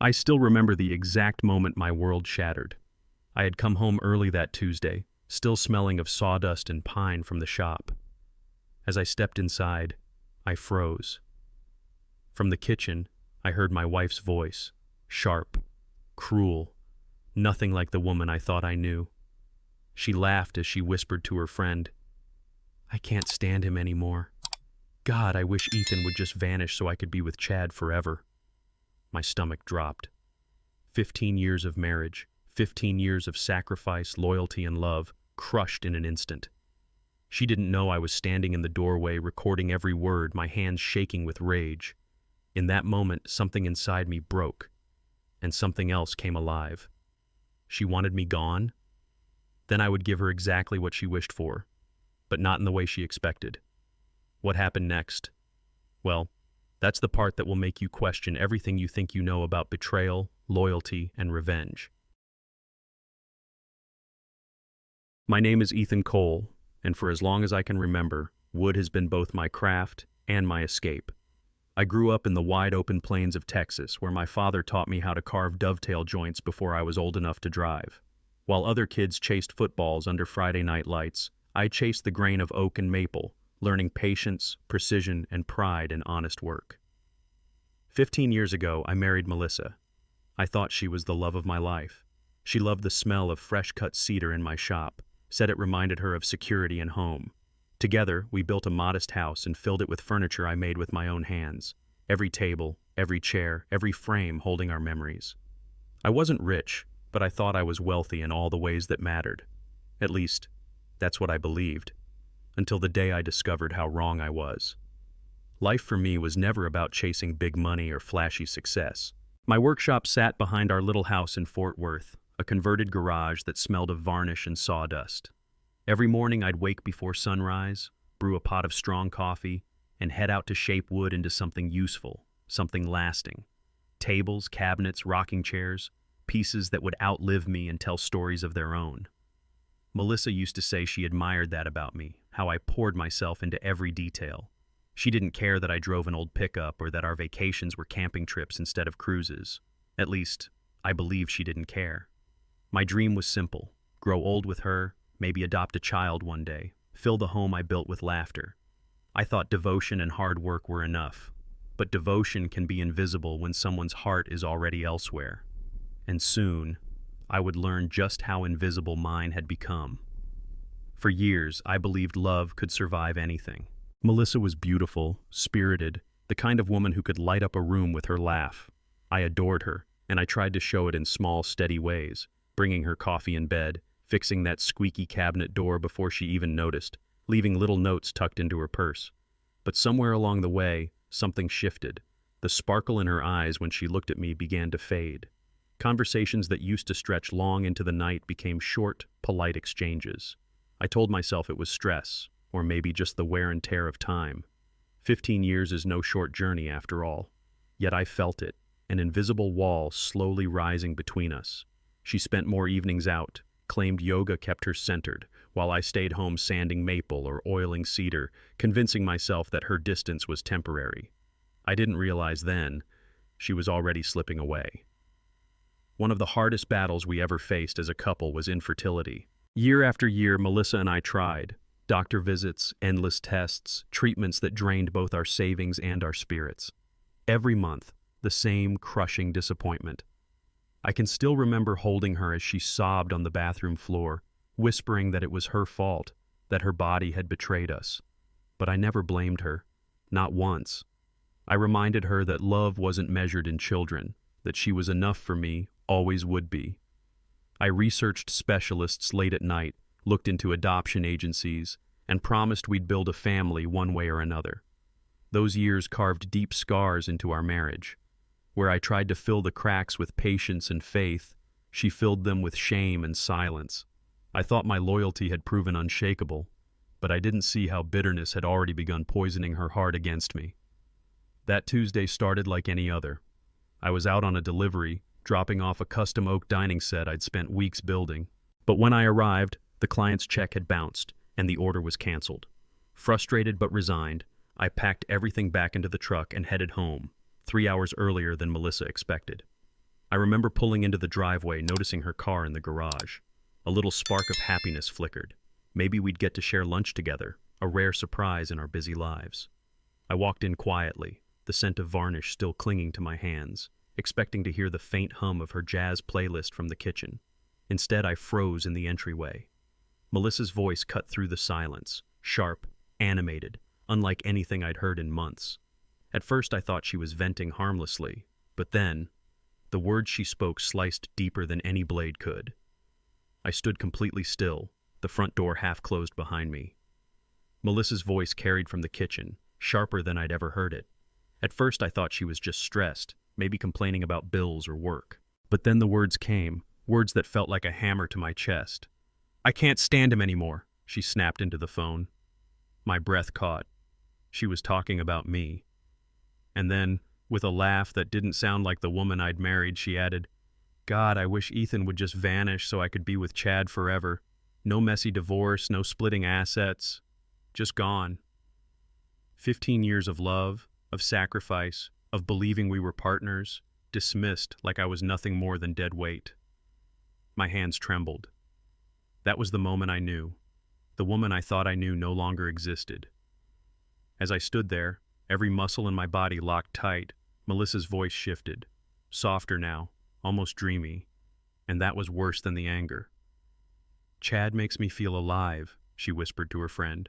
I still remember the exact moment my world shattered. I had come home early that Tuesday, still smelling of sawdust and pine from the shop. As I stepped inside, I froze. From the kitchen, I heard my wife's voice, sharp, cruel, nothing like the woman I thought I knew. She laughed as she whispered to her friend, "I can't stand him anymore. God, I wish Ethan would just vanish so I could be with Chad forever." My stomach dropped. 15 years of marriage, 15 years of sacrifice, loyalty, and love, crushed in an instant. She didn't know I was standing in the doorway, recording every word, my hands shaking with rage. In that moment, something inside me broke, and something else came alive. She wanted me gone? Then I would give her exactly what she wished for, but not in the way she expected. What happened next? Well, that's the part that will make you question everything you think you know about betrayal, loyalty, and revenge. My name is Ethan Cole, and for as long as I can remember, wood has been both my craft and my escape. I grew up in the wide-open plains of Texas, where my father taught me how to carve dovetail joints before I was old enough to drive. While other kids chased footballs under Friday night lights, I chased the grain of oak and maple, learning patience, precision, and pride in honest work. 15 years ago, I married Melissa. I thought she was the love of my life. She loved the smell of fresh-cut cedar in my shop, said it reminded her of security and home. Together, we built a modest house and filled it with furniture I made with my own hands. Every table, every chair, every frame holding our memories. I wasn't rich, but I thought I was wealthy in all the ways that mattered. At least, that's what I believed. Until the day I discovered how wrong I was. Life for me was never about chasing big money or flashy success. My workshop sat behind our little house in Fort Worth, a converted garage that smelled of varnish and sawdust. Every morning I'd wake before sunrise, brew a pot of strong coffee, and head out to shape wood into something useful, something lasting. Tables, cabinets, rocking chairs, pieces that would outlive me and tell stories of their own. Melissa used to say she admired that about me, how I poured myself into every detail. She didn't care that I drove an old pickup or that our vacations were camping trips instead of cruises. At least, I believe she didn't care. My dream was simple: grow old with her, maybe adopt a child one day, fill the home I built with laughter. I thought devotion and hard work were enough, but devotion can be invisible when someone's heart is already elsewhere. And soon, I would learn just how invisible mine had become. For years, I believed love could survive anything. Melissa was beautiful, spirited, the kind of woman who could light up a room with her laugh. I adored her, and I tried to show it in small, steady ways, bringing her coffee in bed, fixing that squeaky cabinet door before she even noticed, leaving little notes tucked into her purse. But somewhere along the way, something shifted. The sparkle in her eyes when she looked at me began to fade. Conversations that used to stretch long into the night became short, polite exchanges. I told myself it was stress, or maybe just the wear and tear of time. 15 years is no short journey after all. Yet I felt it, an invisible wall slowly rising between us. She spent more evenings out, claimed yoga kept her centered, while I stayed home sanding maple or oiling cedar, convincing myself that her distance was temporary. I didn't realize then, she was already slipping away. One of the hardest battles we ever faced as a couple was infertility. Year after year, Melissa and I tried. Doctor visits, endless tests, treatments that drained both our savings and our spirits. Every month, the same crushing disappointment. I can still remember holding her as she sobbed on the bathroom floor, whispering that it was her fault, that her body had betrayed us. But I never blamed her, not once. I reminded her that love wasn't measured in children, that she was enough for me, always would be. I researched specialists late at night, looked into adoption agencies, and promised we'd build a family one way or another. Those years carved deep scars into our marriage. Where I tried to fill the cracks with patience and faith, she filled them with shame and silence. I thought my loyalty had proven unshakable, but I didn't see how bitterness had already begun poisoning her heart against me. That Tuesday started like any other. I was out on a delivery, dropping off a custom oak dining set I'd spent weeks building. But when I arrived, the client's check had bounced, and the order was canceled. Frustrated but resigned, I packed everything back into the truck and headed home, 3 hours earlier than Melissa expected. I remember pulling into the driveway, noticing her car in the garage. A little spark of happiness flickered. Maybe we'd get to share lunch together, a rare surprise in our busy lives. I walked in quietly, the scent of varnish still clinging to my hands, expecting to hear the faint hum of her jazz playlist from the kitchen. Instead, I froze in the entryway. Melissa's voice cut through the silence, sharp, animated, unlike anything I'd heard in months. At first, I thought she was venting harmlessly, but then, the words she spoke sliced deeper than any blade could. I stood completely still, the front door half closed behind me. Melissa's voice carried from the kitchen, sharper than I'd ever heard it. At first, I thought she was just stressed, maybe complaining about bills or work. But then the words came, words that felt like a hammer to my chest. "I can't stand him anymore," she snapped into the phone. My breath caught. She was talking about me. And then, with a laugh that didn't sound like the woman I'd married, she added, "God, I wish Ethan would just vanish so I could be with Chad forever. No messy divorce, no splitting assets. Just gone." 15 years of love, of sacrifice, of believing we were partners, dismissed like I was nothing more than dead weight. My hands trembled. That was the moment I knew. The woman I thought I knew no longer existed. As I stood there, every muscle in my body locked tight, Melissa's voice shifted, softer now, almost dreamy, and that was worse than the anger. "Chad makes me feel alive," she whispered to her friend.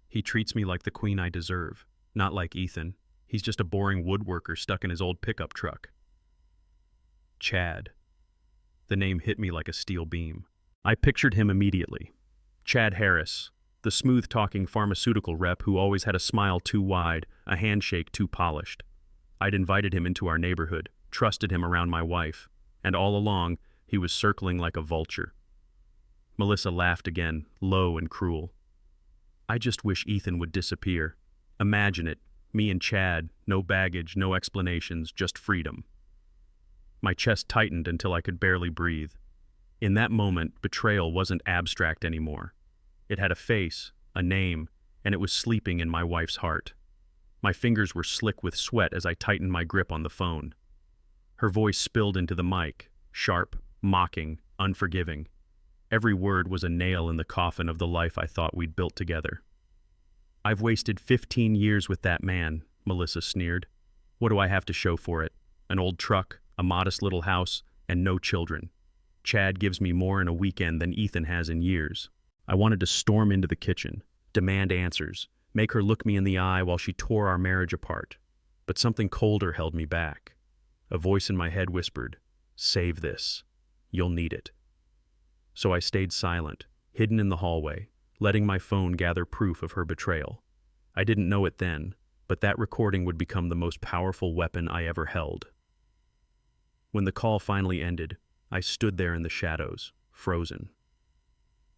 "He treats me like the queen I deserve, not like Ethan. He's just a boring woodworker stuck in his old pickup truck." Chad. The name hit me like a steel beam. I pictured him immediately. Chad Harris, the smooth-talking pharmaceutical rep who always had a smile too wide, a handshake too polished. I'd invited him into our neighborhood, trusted him around my wife, and all along, he was circling like a vulture. Melissa laughed again, low and cruel. "I just wish Ethan would disappear. Imagine it, me and Chad, no baggage, no explanations, just freedom." My chest tightened until I could barely breathe. In that moment, betrayal wasn't abstract anymore. It had a face, a name, and it was sleeping in my wife's heart. My fingers were slick with sweat as I tightened my grip on the phone. Her voice spilled into the mic, sharp, mocking, unforgiving. Every word was a nail in the coffin of the life I thought we'd built together. "I've wasted 15 years with that man," Melissa sneered. "What do I have to show for it? An old truck, a modest little house, and no children. Chad gives me more in a weekend than Ethan has in years." I wanted to storm into the kitchen, demand answers, make her look me in the eye while she tore our marriage apart. But something colder held me back. A voice in my head whispered, "Save this. You'll need it." So I stayed silent, hidden in the hallway, letting my phone gather proof of her betrayal. I didn't know it then, but that recording would become the most powerful weapon I ever held. When the call finally ended, I stood there in the shadows, frozen.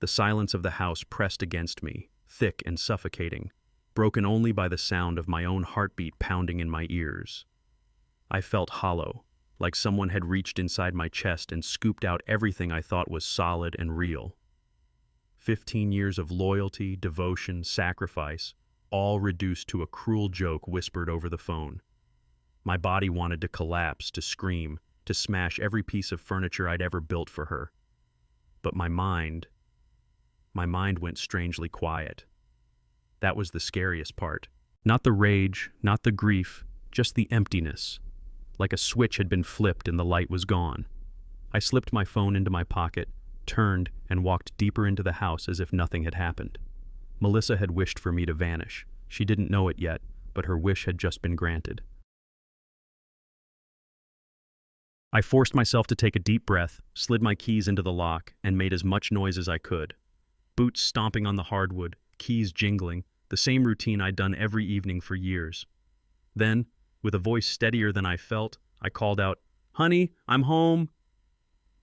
The silence of the house pressed against me, thick and suffocating, broken only by the sound of my own heartbeat pounding in my ears. I felt hollow, like someone had reached inside my chest and scooped out everything I thought was solid and real. 15 years of loyalty, devotion, sacrifice, all reduced to a cruel joke whispered over the phone. My body wanted to collapse, to scream, to smash every piece of furniture I'd ever built for her. But my mind went strangely quiet. That was the scariest part. Not the rage, not the grief, just the emptiness. Like a switch had been flipped and the light was gone. I slipped my phone into my pocket, turned, and walked deeper into the house as if nothing had happened. Melissa had wished for me to vanish. She didn't know it yet, but her wish had just been granted. I forced myself to take a deep breath, slid my keys into the lock, and made as much noise as I could. Boots stomping on the hardwood, keys jingling, the same routine I'd done every evening for years. Then, with a voice steadier than I felt, I called out, "Honey, I'm home."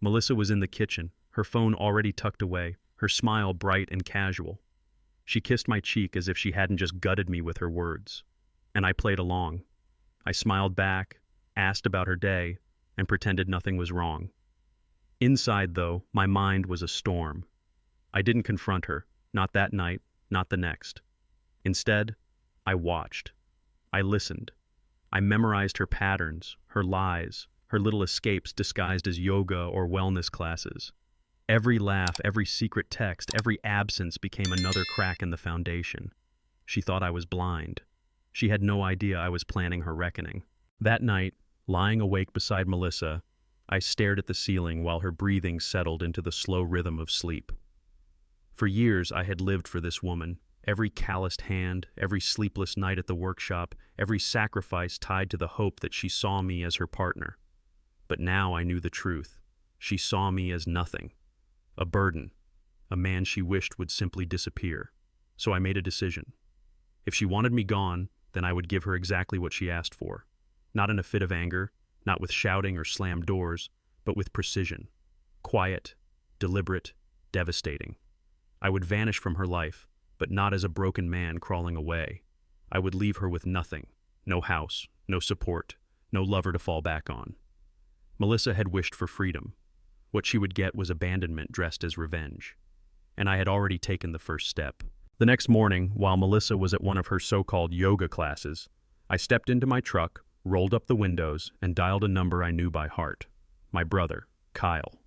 Melissa was in the kitchen, her phone already tucked away, her smile bright and casual. She kissed my cheek as if she hadn't just gutted me with her words. And I played along. I smiled back, asked about her day, and pretended nothing was wrong. Inside, though, my mind was a storm. I didn't confront her, not that night, not the next. Instead, I watched. I listened. I memorized her patterns, her lies, her little escapes disguised as yoga or wellness classes. Every laugh, every secret text, every absence became another crack in the foundation. She thought I was blind. She had no idea I was planning her reckoning. That night, lying awake beside Melissa, I stared at the ceiling while her breathing settled into the slow rhythm of sleep. For years, I had lived for this woman. Every calloused hand, every sleepless night at the workshop, every sacrifice tied to the hope that she saw me as her partner. But now I knew the truth. She saw me as nothing. A burden. A man she wished would simply disappear. So I made a decision. If she wanted me gone, then I would give her exactly what she asked for. Not in a fit of anger, not with shouting or slammed doors, but with precision. Quiet, deliberate, devastating. I would vanish from her life, but not as a broken man crawling away. I would leave her with nothing. No house, no support, no lover to fall back on. Melissa had wished for freedom. What she would get was abandonment dressed as revenge. And I had already taken the first step. The next morning, while Melissa was at one of her so-called yoga classes, I stepped into my truck, rolled up the windows, and dialed a number I knew by heart. My brother, Kyle.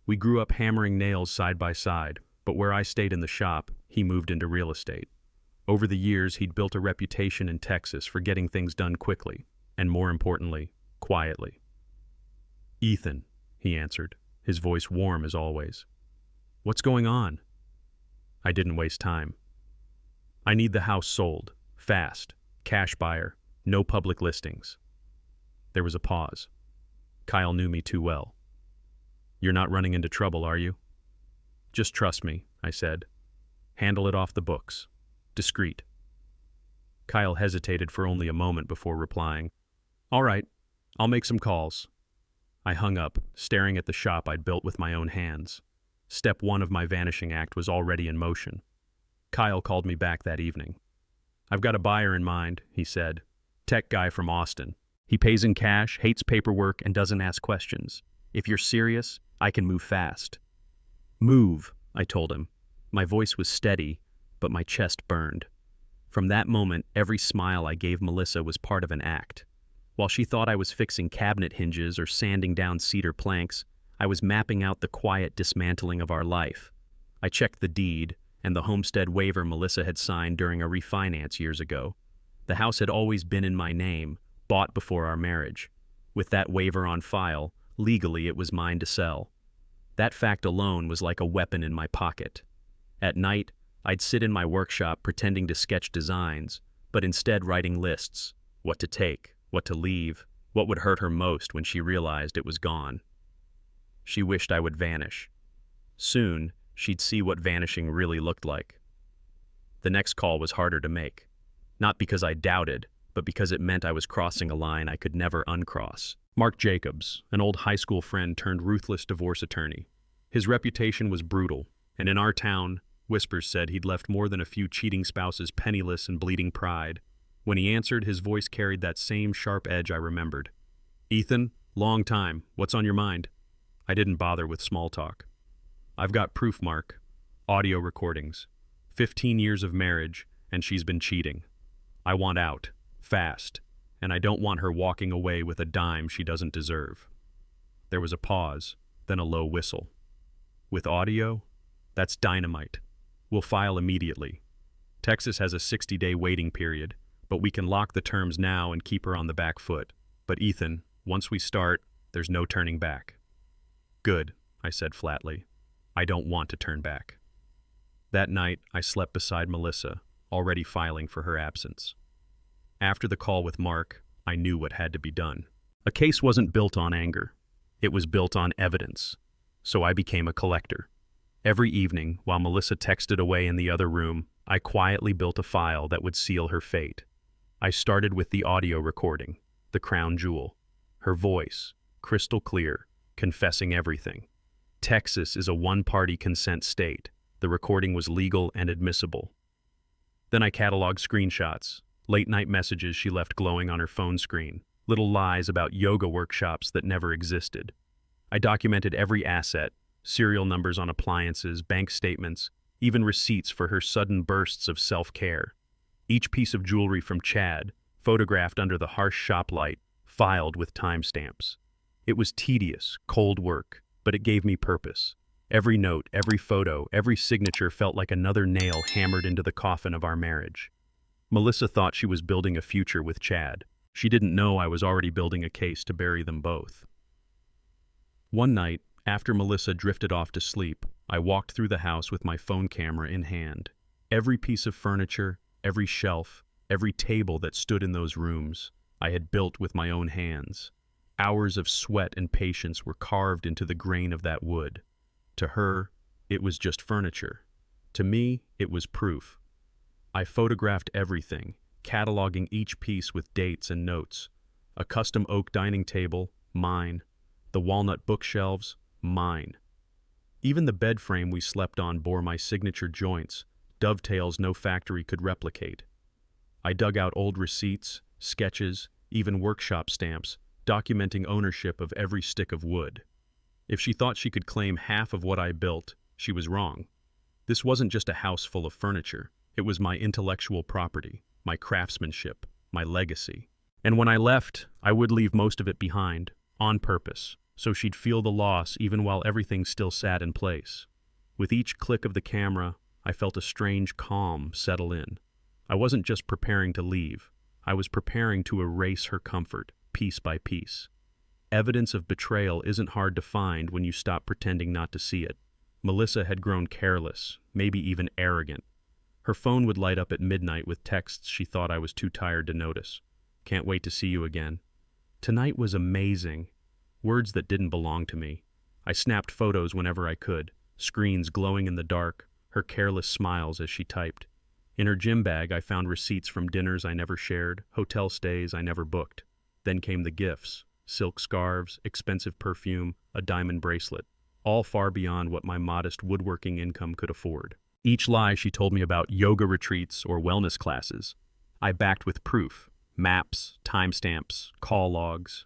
We grew up hammering nails side by side, but where I stayed in the shop, he moved into real estate. Over the years, he'd built a reputation in Texas for getting things done quickly, and more importantly, quietly. "Ethan," he answered, his voice warm as always. "What's going on?" I didn't waste time. "I need the house sold, fast, cash buyer, no public listings." There was a pause. Kyle knew me too well. "You're not running into trouble, are you?" "Just trust me," I said. "Handle it off the books. Discreet." Kyle hesitated for only a moment before replying, "All right, I'll make some calls." I hung up, staring at the shop I'd built with my own hands. Step one of my vanishing act was already in motion. Kyle called me back that evening. "I've got a buyer in mind," he said. "Tech guy from Austin. He pays in cash, hates paperwork, and doesn't ask questions. If you're serious, I can move fast." "Move," I told him. My voice was steady, but my chest burned. From that moment, every smile I gave Melissa was part of an act. While she thought I was fixing cabinet hinges or sanding down cedar planks, I was mapping out the quiet dismantling of our life. I checked the deed and the homestead waiver Melissa had signed during a refinance years ago. The house had always been in my name, bought before our marriage. With that waiver on file, legally it was mine to sell. That fact alone was like a weapon in my pocket. At night, I'd sit in my workshop pretending to sketch designs, but instead writing lists. What to take, what to leave, what would hurt her most when she realized it was gone. She wished I would vanish. Soon, she'd see what vanishing really looked like. The next call was harder to make. Not because I doubted, but because it meant I was crossing a line I could never uncross. Mark Jacobs, an old high school friend turned ruthless divorce attorney. His reputation was brutal, and in our town, whispers said he'd left more than a few cheating spouses penniless and bleeding pride. When he answered, his voice carried that same sharp edge I remembered. "Ethan, long time. What's on your mind?" I didn't bother with small talk. "I've got proof, Mark. Audio recordings. 15 years of marriage, and she's been cheating. I want out. Fast. And I don't want her walking away with a dime she doesn't deserve." There was a pause, then a low whistle. "With audio? That's dynamite. We'll file immediately. Texas has a 60-day waiting period, but we can lock the terms now and keep her on the back foot. But Ethan, once we start, there's no turning back." "Good," I said flatly. "I don't want to turn back." That night, I slept beside Melissa, already filing for her absence. After the call with Mark, I knew what had to be done. A case wasn't built on anger. It was built on evidence. So I became a collector. Every evening, while Melissa texted away in the other room, I quietly built a file that would seal her fate. I started with the audio recording, the crown jewel. Her voice, crystal clear, confessing everything. Texas is a one-party consent state. The recording was legal and admissible. Then I cataloged screenshots, late-night messages she left glowing on her phone screen, little lies about yoga workshops that never existed. I documented every asset, serial numbers on appliances, bank statements, even receipts for her sudden bursts of self-care. Each piece of jewelry from Chad, photographed under the harsh shop light, filed with timestamps. It was tedious, cold work, but it gave me purpose. Every note, every photo, every signature felt like another nail hammered into the coffin of our marriage. Melissa thought she was building a future with Chad. She didn't know I was already building a case to bury them both. One night, after Melissa drifted off to sleep, I walked through the house with my phone camera in hand. Every piece of furniture, every shelf, every table that stood in those rooms, I had built with my own hands. Hours of sweat and patience were carved into the grain of that wood. To her, it was just furniture. To me, it was proof. I photographed everything, cataloging each piece with dates and notes. A custom oak dining table, mine. The walnut bookshelves, mine. Even the bed frame we slept on bore my signature joints, dovetails no factory could replicate. I dug out old receipts, sketches, even workshop stamps, documenting ownership of every stick of wood. If she thought she could claim half of what I built, she was wrong. This wasn't just a house full of furniture. It was my intellectual property, my craftsmanship, my legacy. And when I left, I would leave most of it behind, on purpose, so she'd feel the loss even while everything still sat in place. With each click of the camera, I felt a strange calm settle in. I wasn't just preparing to leave. I was preparing to erase her comfort, piece by piece. Evidence of betrayal isn't hard to find when you stop pretending not to see it. Melissa had grown careless, maybe even arrogant. Her phone would light up at midnight with texts she thought I was too tired to notice. Can't wait to see you again. Tonight was amazing. Words that didn't belong to me. I snapped photos whenever I could, screens glowing in the dark, her careless smiles as she typed. In her gym bag, I found receipts from dinners I never shared, hotel stays I never booked. Then came the gifts, silk scarves, expensive perfume, a diamond bracelet, all far beyond what my modest woodworking income could afford. Each lie she told me about yoga retreats or wellness classes, I backed with proof, maps, timestamps, call logs.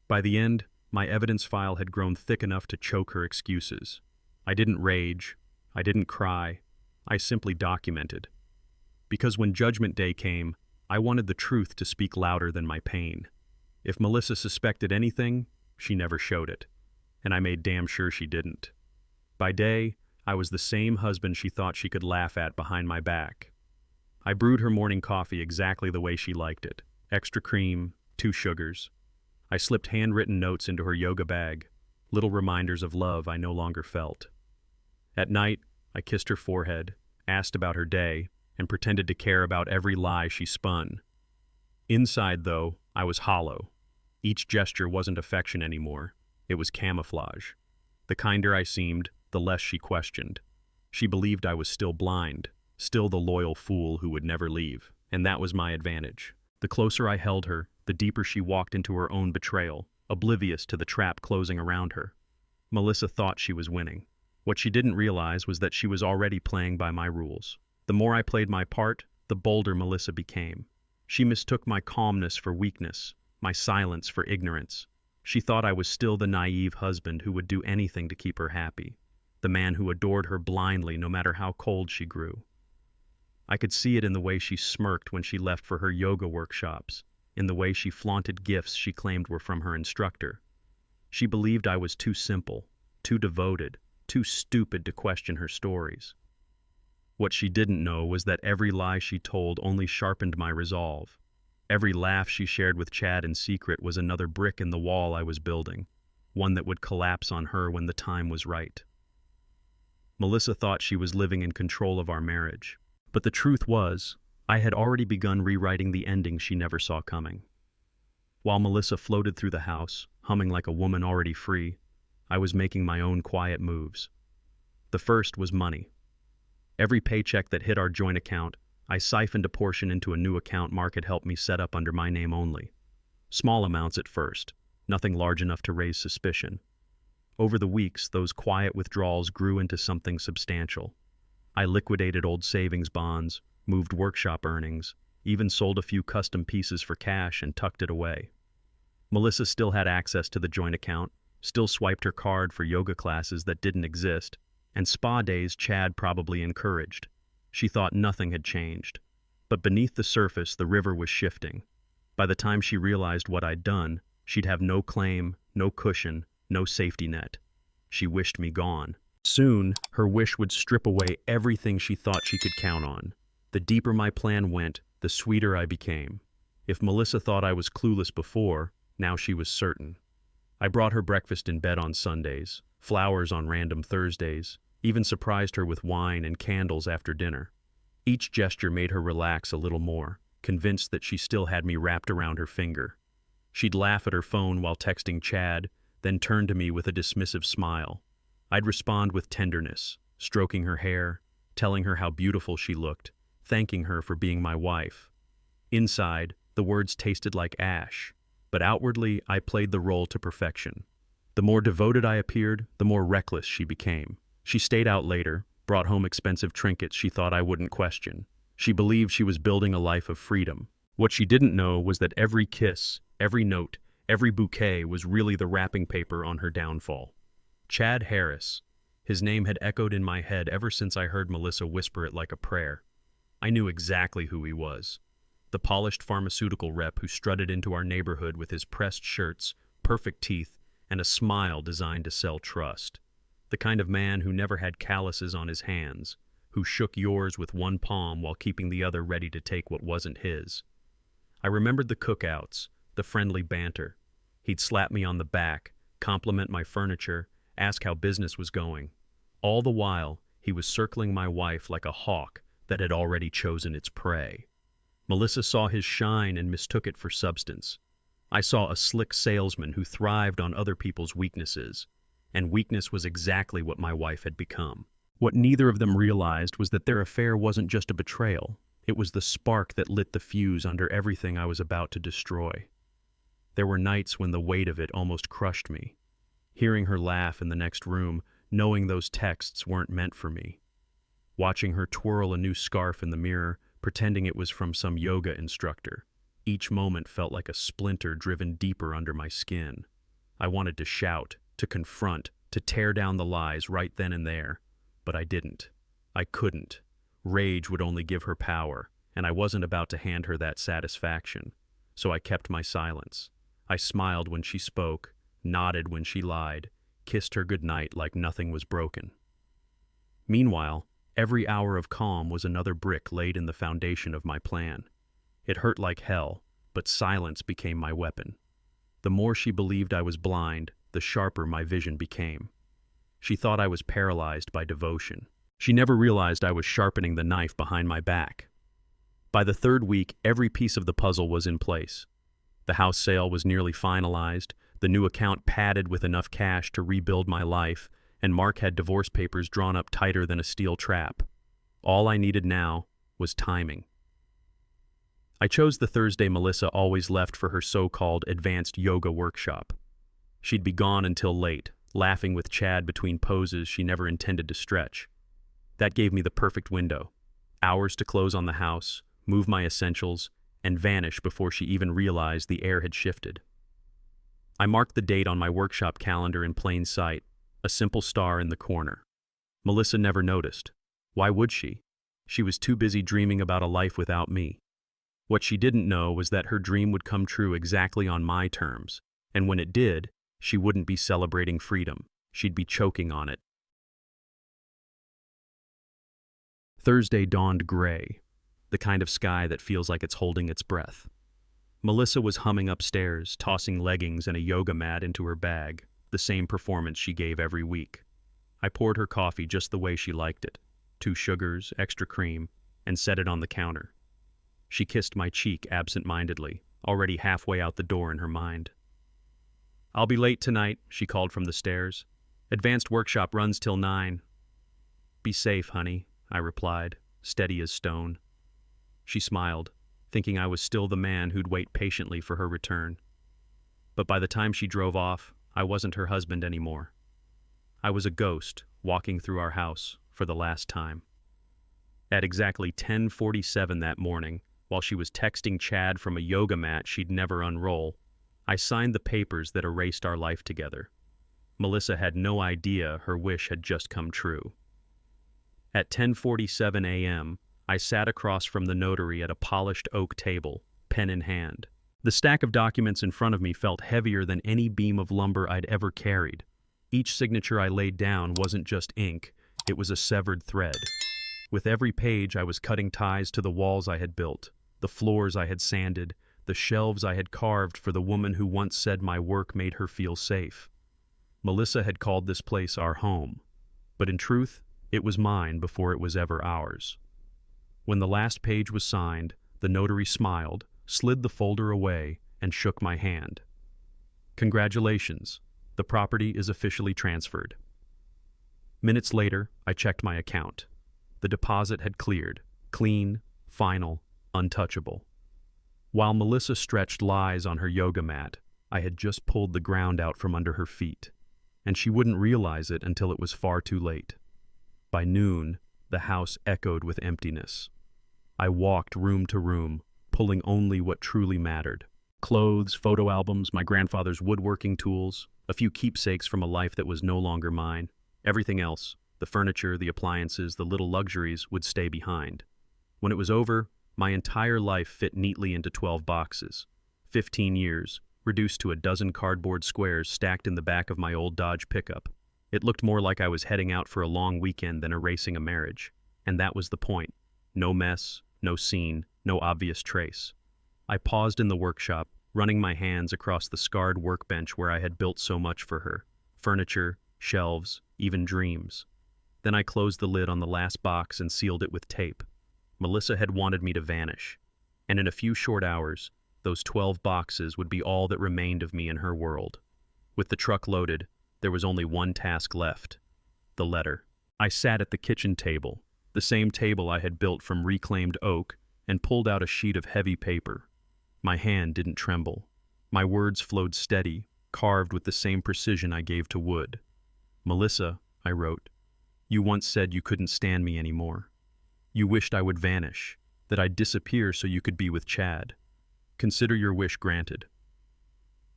By the end, my evidence file had grown thick enough to choke her excuses. I didn't rage. I didn't cry. I simply documented. Because when Judgment Day came, I wanted the truth to speak louder than my pain. If Melissa suspected anything, she never showed it. And I made damn sure she didn't. By day, I was the same husband she thought she could laugh at behind my back. I brewed her morning coffee exactly the way she liked it. Extra cream, 2 sugars. I slipped handwritten notes into her yoga bag, little reminders of love I no longer felt. At night, I kissed her forehead, asked about her day, and pretended to care about every lie she spun. Inside, though, I was hollow. Each gesture wasn't affection anymore. It was camouflage. The kinder I seemed, the less she questioned. She believed I was still blind, still the loyal fool who would never leave, and that was my advantage. The closer I held her, the deeper she walked into her own betrayal, oblivious to the trap closing around her. Melissa thought she was winning. What she didn't realize was that she was already playing by my rules. The more I played my part, the bolder Melissa became. She mistook my calmness for weakness, my silence for ignorance. She thought I was still the naive husband who would do anything to keep her happy, the man who adored her blindly no matter how cold she grew. I could see it in the way she smirked when she left for her yoga workshops, in the way she flaunted gifts she claimed were from her instructor. She believed I was too simple, too devoted, too stupid to question her stories. What she didn't know was that every lie she told only sharpened my resolve. Every laugh she shared with Chad in secret was another brick in the wall I was building, one that would collapse on her when the time was right. Melissa thought she was living in control of our marriage, but the truth was, I had already begun rewriting the ending she never saw coming. While Melissa floated through the house, humming like a woman already free, I was making my own quiet moves. The first was money. Every paycheck that hit our joint account, I siphoned a portion into a new account Mark had helped me set up under my name only. Small amounts at first, nothing large enough to raise suspicion. Over the weeks, those quiet withdrawals grew into something substantial. I liquidated old savings bonds, moved workshop earnings, even sold a few custom pieces for cash and tucked it away. Melissa still had access to the joint account, still swiped her card for yoga classes that didn't exist, and spa days Chad probably encouraged. She thought nothing had changed. But beneath the surface, the river was shifting. By the time she realized what I'd done, she'd have no claim, no cushion, no safety net. She wished me gone. Soon, her wish would strip away everything she thought she could count on. The deeper my plan went, the sweeter I became. If Melissa thought I was clueless before, now she was certain. I brought her breakfast in bed on Sundays, flowers on random Thursdays, even surprised her with wine and candles after dinner. Each gesture made her relax a little more, convinced that she still had me wrapped around her finger. She'd laugh at her phone while texting Chad, then turn to me with a dismissive smile. I'd respond with tenderness, stroking her hair, telling her how beautiful she looked, thanking her for being my wife. Inside, the words tasted like ash, but outwardly I played the role to perfection. The more devoted I appeared, the more reckless she became. She stayed out later, brought home expensive trinkets she thought I wouldn't question. She believed she was building a life of freedom. What she didn't know was that every kiss, every note, every bouquet was really the wrapping paper on her downfall. Chad Harris. His name had echoed in my head ever since I heard Melissa whisper it like a prayer. I knew exactly who he was. The polished pharmaceutical rep who strutted into our neighborhood with his pressed shirts, perfect teeth, and a smile designed to sell trust. The kind of man who never had calluses on his hands, who shook yours with one palm while keeping the other ready to take what wasn't his. I remembered the cookouts, the friendly banter. He'd slap me on the back, compliment my furniture, ask how business was going. All the while, he was circling my wife like a hawk that had already chosen its prey. Melissa saw his shine and mistook it for substance. I saw a slick salesman who thrived on other people's weaknesses, and weakness was exactly what my wife had become. What neither of them realized was that their affair wasn't just a betrayal. It was the spark that lit the fuse under everything I was about to destroy. There were nights when the weight of it almost crushed me. Hearing her laugh in the next room, knowing those texts weren't meant for me. Watching her twirl a new scarf in the mirror, pretending it was from some yoga instructor. Each moment felt like a splinter driven deeper under my skin. I wanted to shout, to confront, to tear down the lies right then and there, but I didn't. I couldn't. Rage would only give her power, and I wasn't about to hand her that satisfaction, so I kept my silence. I smiled when she spoke, nodded when she lied, kissed her goodnight like nothing was broken. Meanwhile, every hour of calm was another brick laid in the foundation of my plan. It hurt like hell, but silence became my weapon. The more she believed I was blind, the sharper my vision became. She thought I was paralyzed by devotion. She never realized I was sharpening the knife behind my back. By the third week, every piece of the puzzle was in place. The house sale was nearly finalized, the new account padded with enough cash to rebuild my life, and Mark had divorce papers drawn up tighter than a steel trap. All I needed now was timing. I chose the Thursday Melissa always left for her so-called advanced yoga workshop. She'd be gone until late, laughing with Chad between poses she never intended to stretch. That gave me the perfect window. Hours to close on the house, move my essentials, and vanish before she even realized the air had shifted. I marked the date on my workshop calendar in plain sight, a simple star in the corner. Melissa never noticed. Why would she? She was too busy dreaming about a life without me. What she didn't know was that her dream would come true exactly on my terms, and when it did, she wouldn't be celebrating freedom. She'd be choking on it. Thursday dawned gray, the kind of sky that feels like it's holding its breath. Melissa was humming upstairs, tossing leggings and a yoga mat into her bag, the same performance she gave every week. I poured her coffee just the way she liked it, 2 sugars, extra cream, and set it on the counter. She kissed my cheek absent-mindedly, already halfway out the door in her mind. "I'll be late tonight," she called from the stairs. "Advanced workshop runs till 9. "Be safe, honey," I replied, steady as stone. She smiled, thinking I was still the man who'd wait patiently for her return. But by the time she drove off, I wasn't her husband anymore. I was a ghost walking through our house for the last time. At exactly 10:47 that morning, while she was texting Chad from a yoga mat she'd never unroll, I signed the papers that erased our life together. Melissa had no idea her wish had just come true. At 10:47 a.m., I sat across from the notary at a polished oak table, pen in hand. The stack of documents in front of me felt heavier than any beam of lumber I'd ever carried. Each signature I laid down wasn't just ink, it was a severed thread. With every page, I was cutting ties to the walls I had built, the floors I had sanded, the shelves I had carved for the woman who once said my work made her feel safe. Melissa had called this place our home, but in truth, it was mine before it was ever ours. When the last page was signed, the notary smiled, slid the folder away, and shook my hand. Congratulations, the property is officially transferred. Minutes later, I checked my account. The deposit had cleared, clean, final, untouchable. While Melissa stretched lies on her yoga mat, I had just pulled the ground out from under her feet, and she wouldn't realize it until it was far too late. By noon, the house echoed with emptiness. I walked room to room, pulling only what truly mattered. Clothes, photo albums, my grandfather's woodworking tools, a few keepsakes from a life that was no longer mine. Everything else, the furniture, the appliances, the little luxuries, would stay behind. When it was over, my entire life fit neatly into 12 boxes. 15 years, reduced to a dozen cardboard squares stacked in the back of my old Dodge pickup. It looked more like I was heading out for a long weekend than erasing a marriage. And that was the point. No mess, no scene, no obvious trace. I paused in the workshop, running my hands across the scarred workbench where I had built so much for her. Furniture, shelves, even dreams. Then I closed the lid on the last box and sealed it with tape. Melissa had wanted me to vanish, and in a few short hours, those 12 boxes would be all that remained of me in her world. With the truck loaded, there was only one task left: the letter. I sat at the kitchen table, the same table I had built from reclaimed oak, and pulled out a sheet of heavy paper. My hand didn't tremble. My words flowed steady, carved with the same precision I gave to wood. Melissa, I wrote, you once said you couldn't stand me anymore. You wished I would vanish, that I'd disappear so you could be with Chad. Consider your wish granted.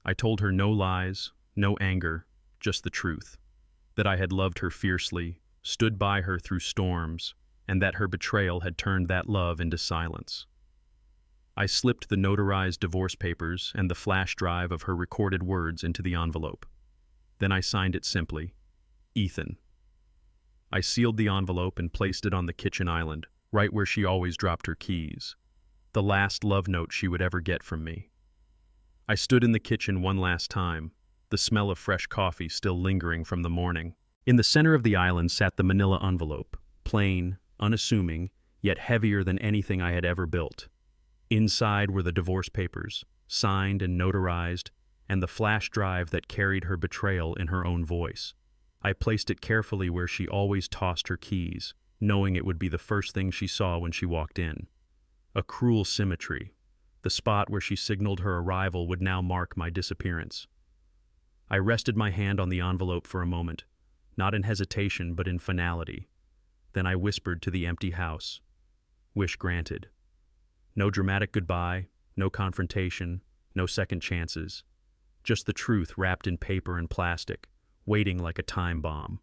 I told her no lies, no anger, just the truth. That I had loved her fiercely, stood by her through storms, and that her betrayal had turned that love into silence. I slipped the notarized divorce papers and the flash drive of her recorded words into the envelope. Then I signed it simply, Ethan. I sealed the envelope and placed it on the kitchen island, right where she always dropped her keys. The last love note she would ever get from me. I stood in the kitchen one last time, the smell of fresh coffee still lingering from the morning. In the center of the island sat the manila envelope, plain, unassuming, yet heavier than anything I had ever built. Inside were the divorce papers, signed and notarized, and the flash drive that carried her betrayal in her own voice. I placed it carefully where she always tossed her keys, knowing it would be the first thing she saw when she walked in. A cruel symmetry. The spot where she signaled her arrival would now mark my disappearance. I rested my hand on the envelope for a moment, not in hesitation but in finality. Then I whispered to the empty house, wish granted. No dramatic goodbye, no confrontation, no second chances. Just the truth wrapped in paper and plastic, waiting like a time bomb.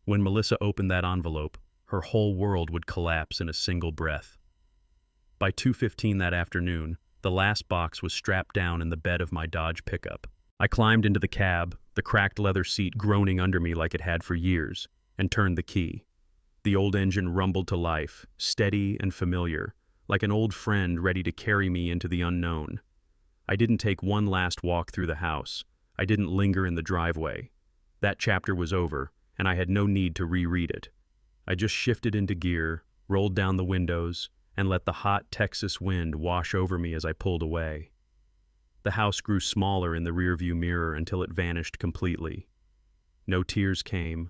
When Melissa opened that envelope, her whole world would collapse in a single breath. By 2:15 that afternoon, the last box was strapped down in the bed of my Dodge pickup. I climbed into the cab, the cracked leather seat groaning under me like it had for years, and turned the key. The old engine rumbled to life, steady and familiar, like an old friend ready to carry me into the unknown. I didn't take one last walk through the house. I didn't linger in the driveway. That chapter was over, and I had no need to reread it. I just shifted into gear, rolled down the windows, and let the hot Texas wind wash over me as I pulled away. The house grew smaller in the rearview mirror until it vanished completely. No tears came,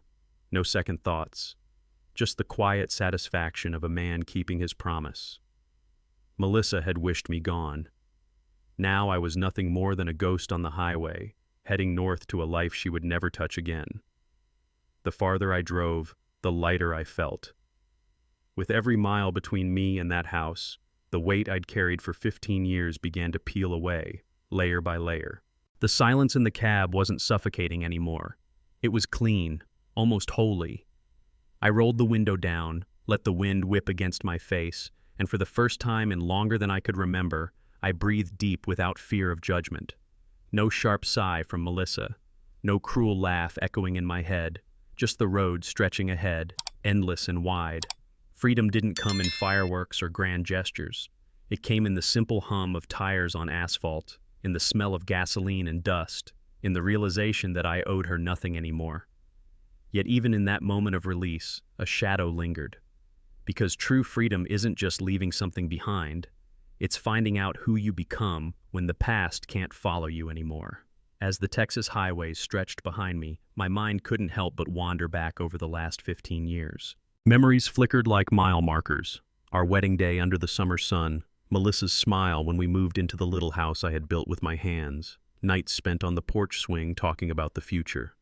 no second thoughts, just the quiet satisfaction of a man keeping his promise. Melissa had wished me gone. Now I was nothing more than a ghost on the highway, heading north to a life she would never touch again. The farther I drove, the lighter I felt. With every mile between me and that house, the weight I'd carried for 15 years began to peel away, layer by layer. The silence in the cab wasn't suffocating anymore. It was clean, almost holy. I rolled the window down, let the wind whip against my face, and for the first time in longer than I could remember, I breathed deep without fear of judgment. No sharp sigh from Melissa. No cruel laugh echoing in my head. Just the road stretching ahead, endless and wide. Freedom didn't come in fireworks or grand gestures. It came in the simple hum of tires on asphalt, in the smell of gasoline and dust, in the realization that I owed her nothing anymore. Yet even in that moment of release, a shadow lingered. Because true freedom isn't just leaving something behind, it's finding out who you become when the past can't follow you anymore. As the Texas highways stretched behind me, my mind couldn't help but wander back over the last 15 years. Memories flickered like mile markers. Our wedding day under the summer sun, Melissa's smile when we moved into the little house I had built with my hands, nights spent on the porch swing talking about the future.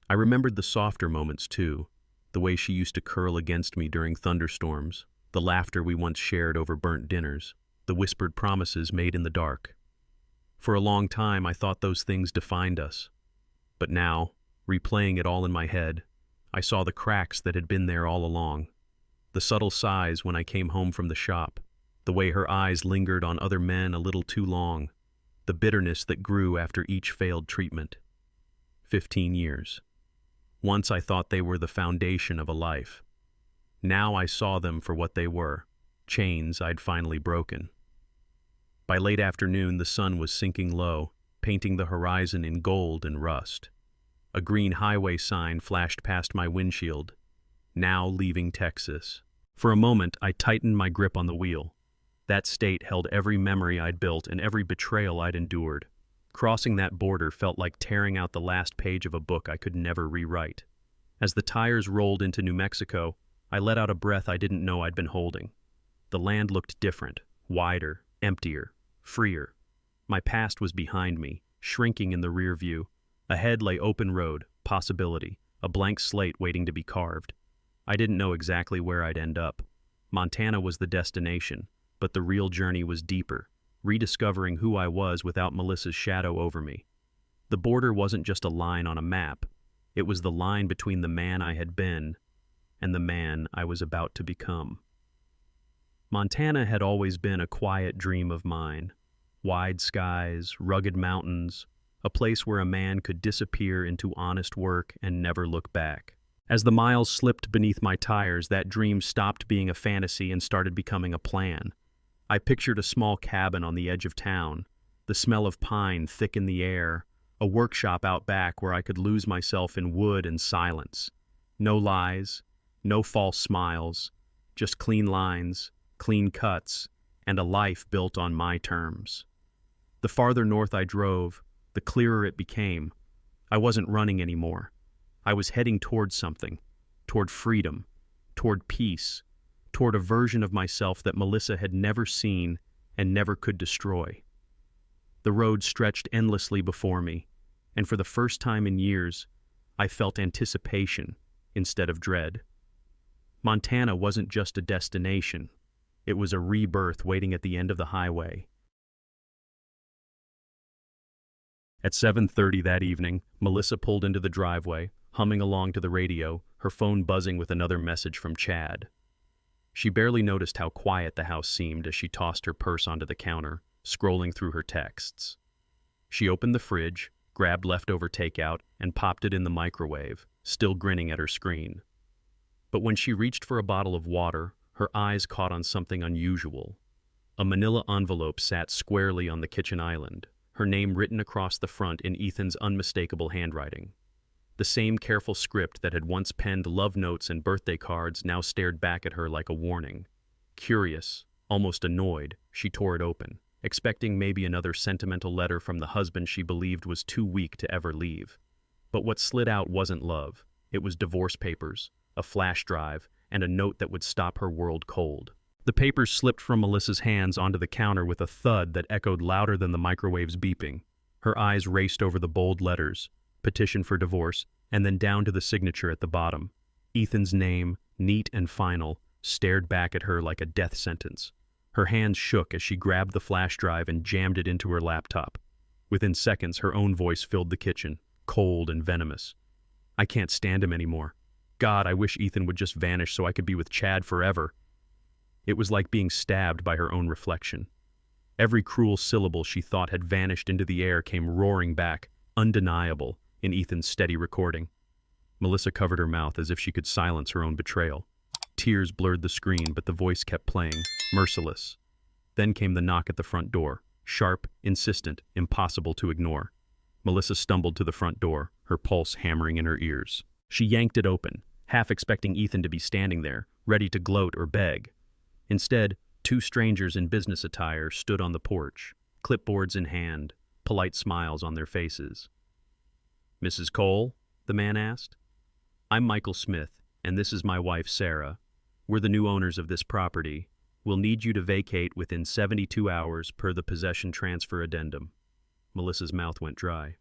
I remembered the softer moments too, the way she used to curl against me during thunderstorms, the laughter we once shared over burnt dinners, the whispered promises made in the dark. For a long time I thought those things defined us. But now, replaying it all in my head, I saw the cracks that had been there all along. The subtle sighs when I came home from the shop, the way her eyes lingered on other men a little too long, the bitterness that grew after each failed treatment. 15 years. Once I thought they were the foundation of a life. Now I saw them for what they were, chains I'd finally broken. By late afternoon, the sun was sinking low, painting the horizon in gold and rust. A green highway sign flashed past my windshield, now leaving Texas. For a moment, I tightened my grip on the wheel. That state held every memory I'd built and every betrayal I'd endured. Crossing that border felt like tearing out the last page of a book I could never rewrite. As the tires rolled into New Mexico, I let out a breath I didn't know I'd been holding. The land looked different, wider, emptier, freer. My past was behind me, shrinking in the rear view. Ahead lay open road, possibility, a blank slate waiting to be carved. I didn't know exactly where I'd end up. Montana was the destination, but the real journey was deeper, rediscovering who I was without Melissa's shadow over me. The border wasn't just a line on a map. It was the line between the man I had been and the man I was about to become. Montana had always been a quiet dream of mine. Wide skies, rugged mountains, a place where a man could disappear into honest work and never look back. As the miles slipped beneath my tires, that dream stopped being a fantasy and started becoming a plan. I pictured a small cabin on the edge of town, the smell of pine thick in the air, a workshop out back where I could lose myself in wood and silence. No lies, no false smiles, just clean lines, clean cuts, and a life built on my terms. The farther north I drove, the clearer it became. I wasn't running anymore. I was heading toward something, toward freedom, toward peace, toward a version of myself that Melissa had never seen and never could destroy. The road stretched endlessly before me, and for the first time in years, I felt anticipation instead of dread. Montana wasn't just a destination. It was a rebirth waiting at the end of the highway. At 7:30 that evening, Melissa pulled into the driveway, humming along to the radio, her phone buzzing with another message from Chad. She barely noticed how quiet the house seemed as she tossed her purse onto the counter, scrolling through her texts. She opened the fridge, grabbed leftover takeout, and popped it in the microwave, still grinning at her screen. But when she reached for a bottle of water, her eyes caught on something unusual. A manila envelope sat squarely on the kitchen island, her name written across the front in Ethan's unmistakable handwriting. The same careful script that had once penned love notes and birthday cards now stared back at her like a warning. Curious, almost annoyed, she tore it open, expecting maybe another sentimental letter from the husband she believed was too weak to ever leave. But what slid out wasn't love. It was divorce papers, a flash drive, and a note that would stop her world cold. The papers slipped from Melissa's hands onto the counter with a thud that echoed louder than the microwave's beeping. Her eyes raced over the bold letters, petition for divorce, and then down to the signature at the bottom. Ethan's name, neat and final, stared back at her like a death sentence. Her hands shook as she grabbed the flash drive and jammed it into her laptop. Within seconds, her own voice filled the kitchen, cold and venomous. "I can't stand him anymore. God, I wish Ethan would just vanish so I could be with Chad forever." It was like being stabbed by her own reflection. Every cruel syllable she thought had vanished into the air came roaring back, undeniable, in Ethan's steady recording. Melissa covered her mouth as if she could silence her own betrayal. Tears blurred the screen, but the voice kept playing, merciless. Then came the knock at the front door, sharp, insistent, impossible to ignore. Melissa stumbled to the front door, her pulse hammering in her ears. She yanked it open, half expecting Ethan to be standing there, ready to gloat or beg. Instead, two strangers in business attire stood on the porch, clipboards in hand, polite smiles on their faces. "Mrs. Cole?" the man asked. "I'm Michael Smith, and this is my wife, Sarah. We're the new owners of this property. We'll need you to vacate within 72 hours per the possession transfer addendum." Melissa's mouth went dry.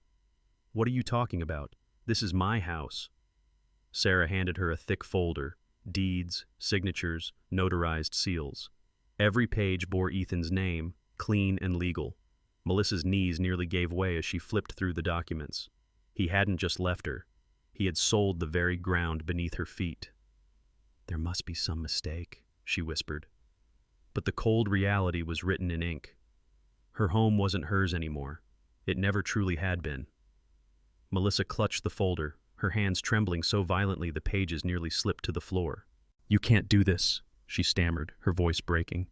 "What are you talking about? This is my house." Sarah handed her a thick folder, deeds, signatures, notarized seals. Every page bore Ethan's name, clean and legal. Melissa's knees nearly gave way as she flipped through the documents. He hadn't just left her. He had sold the very ground beneath her feet. "There must be some mistake," she whispered. But the cold reality was written in ink. Her home wasn't hers anymore. It never truly had been. Melissa clutched the folder, her hands trembling so violently the pages nearly slipped to the floor. "You can't do this," she stammered, her voice breaking.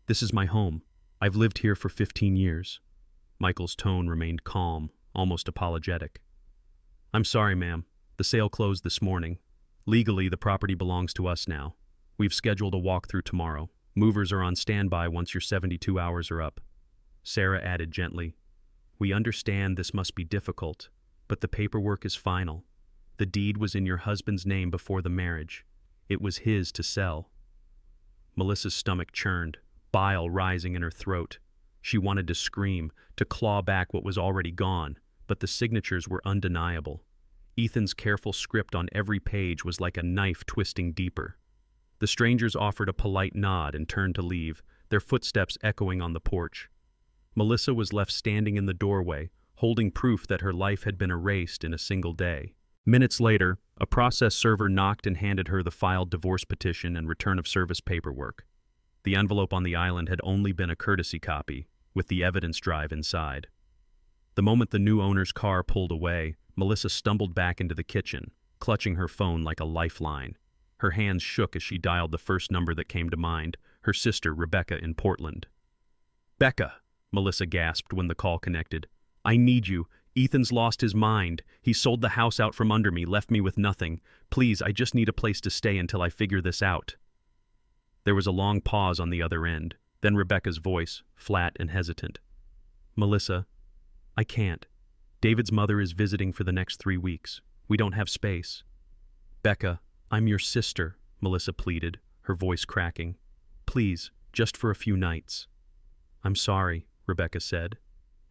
"This is my home. I've lived here for 15 years. Michael's tone remained calm, almost apologetic. "I'm sorry, ma'am. The sale closed this morning. Legally, the property belongs to us now. We've scheduled a walkthrough tomorrow. Movers are on standby once your 72 hours are up." Sarah added gently, "We understand this must be difficult, but the paperwork is final. The deed was in your husband's name before the marriage. It was his to sell." Melissa's stomach churned, bile rising in her throat. She wanted to scream, to claw back what was already gone, but the signatures were undeniable. Ethan's careful script on every page was like a knife twisting deeper. The strangers offered a polite nod and turned to leave, their footsteps echoing on the porch. Melissa was left standing in the doorway, holding proof that her life had been erased in a single day. Minutes later, a process server knocked and handed her the filed divorce petition and return of service paperwork. The envelope on the island had only been a courtesy copy, with the evidence drive inside. The moment the new owner's car pulled away, Melissa stumbled back into the kitchen, clutching her phone like a lifeline. Her hands shook as she dialed the first number that came to mind, her sister Rebecca in Portland. "Becca," Melissa gasped when the call connected. "I need you. Ethan's lost his mind. He sold the house out from under me, left me with nothing. Please, I just need a place to stay until I figure this out." There was a long pause on the other end, then Rebecca's voice, flat and hesitant. "Melissa, I can't. David's mother is visiting for the next 3 weeks. We don't have space." "Becca, I'm your sister," Melissa pleaded, her voice cracking. "Please, just for a few nights." "I'm sorry," Rebecca said,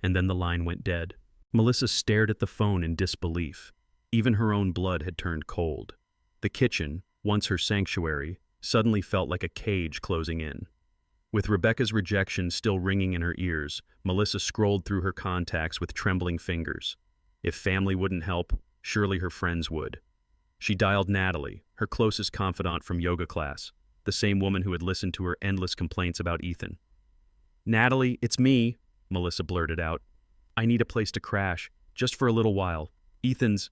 and then the line went dead. Melissa stared at the phone in disbelief. Even her own blood had turned cold. The kitchen, once her sanctuary, suddenly felt like a cage closing in. With Rebecca's rejection still ringing in her ears, Melissa scrolled through her contacts with trembling fingers. If family wouldn't help, surely her friends would. She dialed Natalie, her closest confidant from yoga class, the same woman who had listened to her endless complaints about Ethan. "Natalie, it's me," Melissa blurted out. "I need a place to crash, just for a little while. Ethan's—"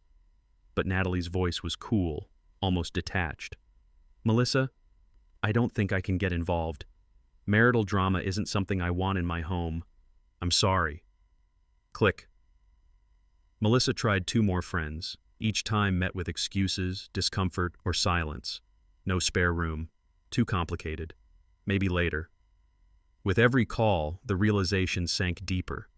But Natalie's voice was cool, almost detached. "Melissa, I don't think I can get involved. Marital drama isn't something I want in my home. I'm sorry." Click. Melissa tried 2 more friends, each time met with excuses, discomfort, or silence. No spare room. Too complicated. Maybe later. With every call, the realization sank deeper.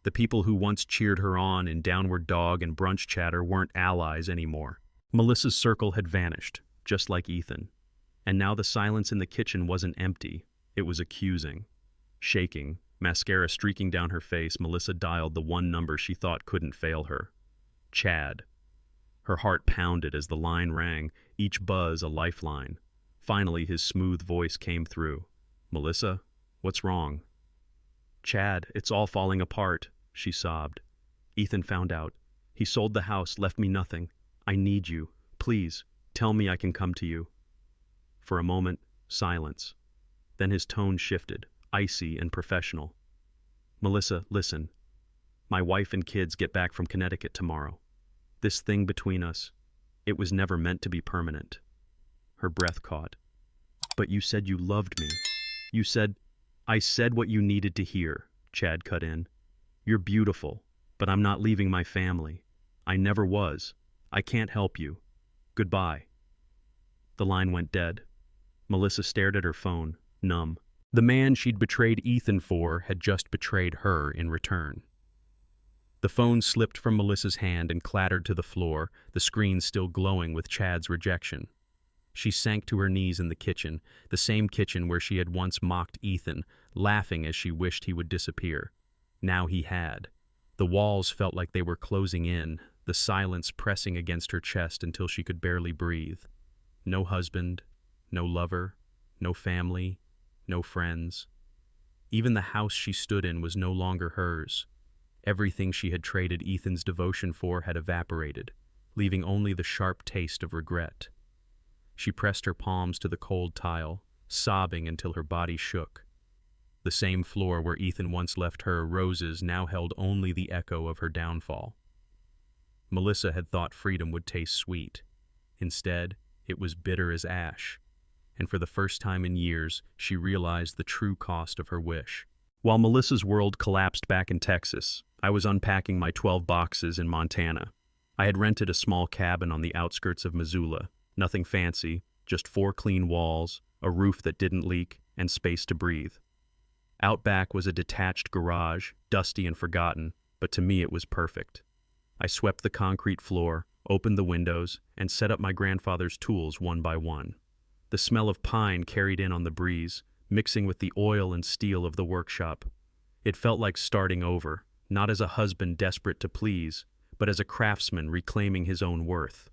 The people who once cheered her on in downward dog and brunch chatter weren't allies anymore. Melissa's circle had vanished, just like Ethan. And now the silence in the kitchen wasn't empty. It was accusing. Shaking, mascara streaking down her face, Melissa dialed the one number she thought couldn't fail her. Chad. Her heart pounded as the line rang, each buzz a lifeline. Finally, his smooth voice came through. "Melissa, what's wrong?" "Chad, it's all falling apart," she sobbed. "Ethan found out. He sold the house, left me nothing. I need you. Please, tell me I can come to you." For a moment, silence. Then his tone shifted, icy and professional. Melissa, listen. My wife and kids get back from Connecticut tomorrow. This thing between us, it was never meant to be permanent. Her breath caught. But you said you loved me. You said, I said what you needed to hear, Chad cut in. You're beautiful, but I'm not leaving my family. I never was. I can't help you. Goodbye. The line went dead. Melissa stared at her phone, numb. The man she'd betrayed Ethan for had just betrayed her in return. The phone slipped from Melissa's hand and clattered to the floor, the screen still glowing with Chad's rejection. She sank to her knees in the kitchen, the same kitchen where she had once mocked Ethan, laughing as she wished he would disappear. Now he had. The walls felt like they were closing in, the silence pressing against her chest until she could barely breathe. No husband, no lover, no family, no friends. Even the house she stood in was no longer hers. Everything she had traded Ethan's devotion for had evaporated, leaving only the sharp taste of regret. She pressed her palms to the cold tile, sobbing until her body shook. The same floor where Ethan once left her roses now held only the echo of her downfall. Melissa had thought freedom would taste sweet. Instead, it was bitter as ash, and for the first time in years, she realized the true cost of her wish. While Melissa's world collapsed back in Texas, I was unpacking my 12 boxes in Montana. I had rented a small cabin on the outskirts of Missoula. Nothing fancy, just 4 clean walls, a roof that didn't leak, and space to breathe. Out back was a detached garage, dusty and forgotten, but to me it was perfect. I swept the concrete floor, opened the windows, and set up my grandfather's tools one by one. The smell of pine carried in on the breeze, mixing with the oil and steel of the workshop. It felt like starting over, not as a husband desperate to please, but as a craftsman reclaiming his own worth.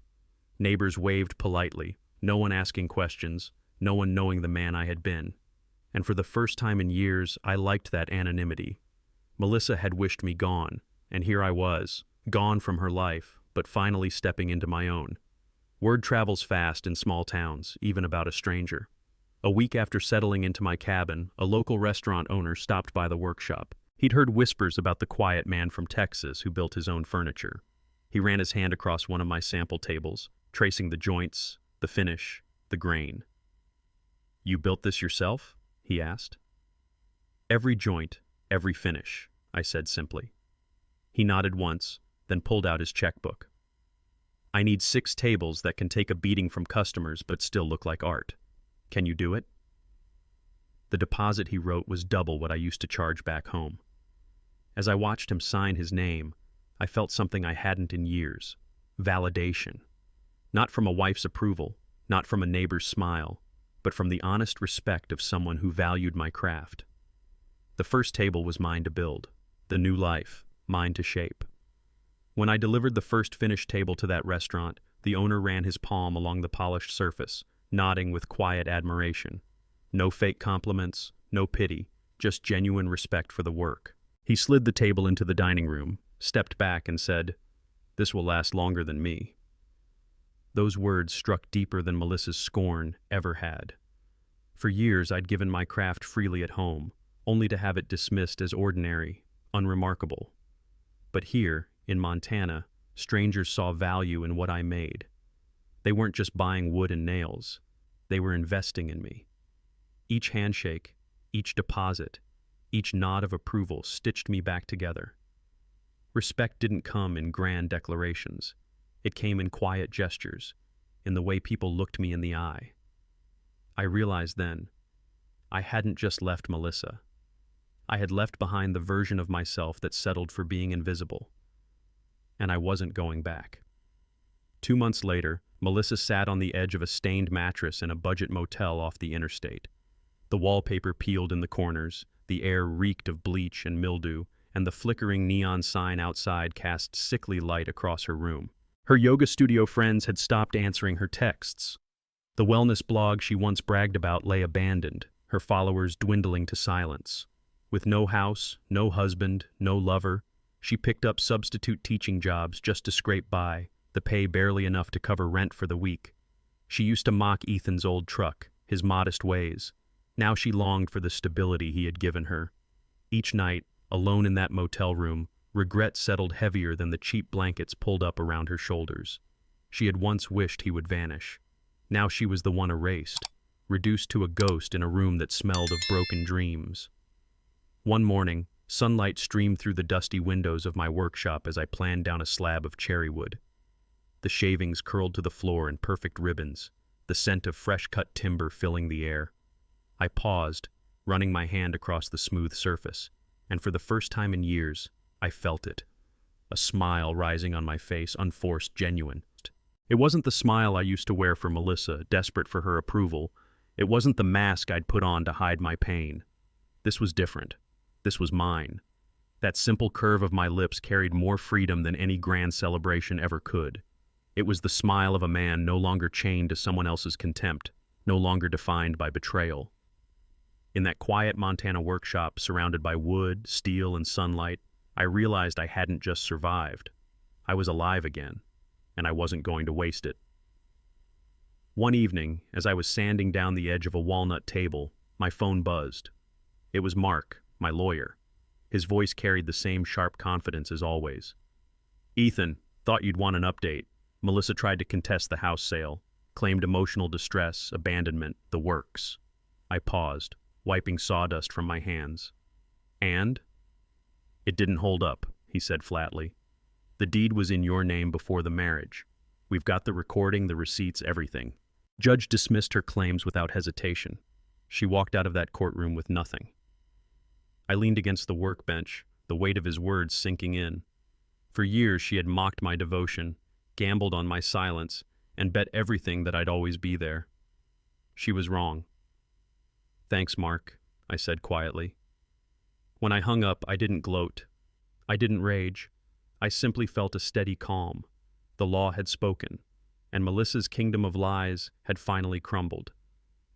Neighbors waved politely, no one asking questions, no one knowing the man I had been. And for the first time in years, I liked that anonymity. Melissa had wished me gone, and here I was, gone from her life, but finally stepping into my own. Word travels fast in small towns, even about a stranger. A week after settling into my cabin, a local restaurant owner stopped by the workshop. He'd heard whispers about the quiet man from Texas who built his own furniture. He ran his hand across one of my sample tables, tracing the joints, the finish, the grain. "You built this yourself?" he asked. "Every joint, every finish," I said simply. He nodded once, then pulled out his checkbook. "I need 6 tables that can take a beating from customers but still look like art. Can you do it?" The deposit he wrote was double what I used to charge back home. As I watched him sign his name, I felt something I hadn't in years: validation. Not from a wife's approval, not from a neighbor's smile, but from the honest respect of someone who valued my craft. The first table was mine to build, the new life, mine to shape. When I delivered the first finished table to that restaurant, the owner ran his palm along the polished surface, nodding with quiet admiration. No fake compliments, no pity, just genuine respect for the work. He slid the table into the dining room, stepped back and said, "This will last longer than me." Those words struck deeper than Melissa's scorn ever had. For years I'd given my craft freely at home, only to have it dismissed as ordinary, unremarkable. But here, in Montana, strangers saw value in what I made. They weren't just buying wood and nails, they were investing in me. Each handshake, each deposit, each nod of approval stitched me back together. Respect didn't come in grand declarations. It came in quiet gestures, in the way people looked me in the eye. I realized then, I hadn't just left Melissa. I had left behind the version of myself that settled for being invisible. And I wasn't going back. 2 months later, Melissa sat on the edge of a stained mattress in a budget motel off the interstate. The wallpaper peeled in the corners, the air reeked of bleach and mildew, and the flickering neon sign outside cast sickly light across her room. Her yoga studio friends had stopped answering her texts. The wellness blog she once bragged about lay abandoned, her followers dwindling to silence. With no house, no husband, no lover, she picked up substitute teaching jobs just to scrape by, the pay barely enough to cover rent for the week. She used to mock Ethan's old truck, his modest ways. Now she longed for the stability he had given her. Each night, Alone in that motel room, regret settled heavier than the cheap blankets pulled up around her shoulders. She had once wished he would vanish. Now she was the one erased, reduced to a ghost in a room that smelled of broken dreams. One morning, sunlight streamed through the dusty windows of my workshop as I planed down a slab of cherry wood. The shavings curled to the floor in perfect ribbons, the scent of fresh-cut timber filling the air. I paused, running my hand across the smooth surface, and for the first time in years, I felt it. A smile rising on my face, unforced, genuine. It wasn't the smile I used to wear for Melissa, desperate for her approval. It wasn't the mask I'd put on to hide my pain. This was different. This was mine. That simple curve of my lips carried more freedom than any grand celebration ever could. It was the smile of a man no longer chained to someone else's contempt, no longer defined by betrayal. In that quiet Montana workshop, surrounded by wood, steel, and sunlight, I realized I hadn't just survived. I was alive again, and I wasn't going to waste it. One evening, as I was sanding down the edge of a walnut table, my phone buzzed. It was Mark, my lawyer. His voice carried the same sharp confidence as always. "Ethan, thought you'd want an update. Melissa tried to contest the house sale, claimed emotional distress, abandonment, the works." I paused, wiping sawdust from my hands. "And?" "It didn't hold up," he said flatly. "The deed was in your name before the marriage. We've got the recording, the receipts, everything." Judge dismissed her claims without hesitation. She walked out of that courtroom with nothing. I leaned against the workbench, the weight of his words sinking in. For years she had mocked my devotion, gambled on my silence, and bet everything that I'd always be there. She was wrong. "Thanks, Mark," I said quietly. When I hung up, I didn't gloat. I didn't rage. I simply felt a steady calm. The law had spoken, and Melissa's kingdom of lies had finally crumbled.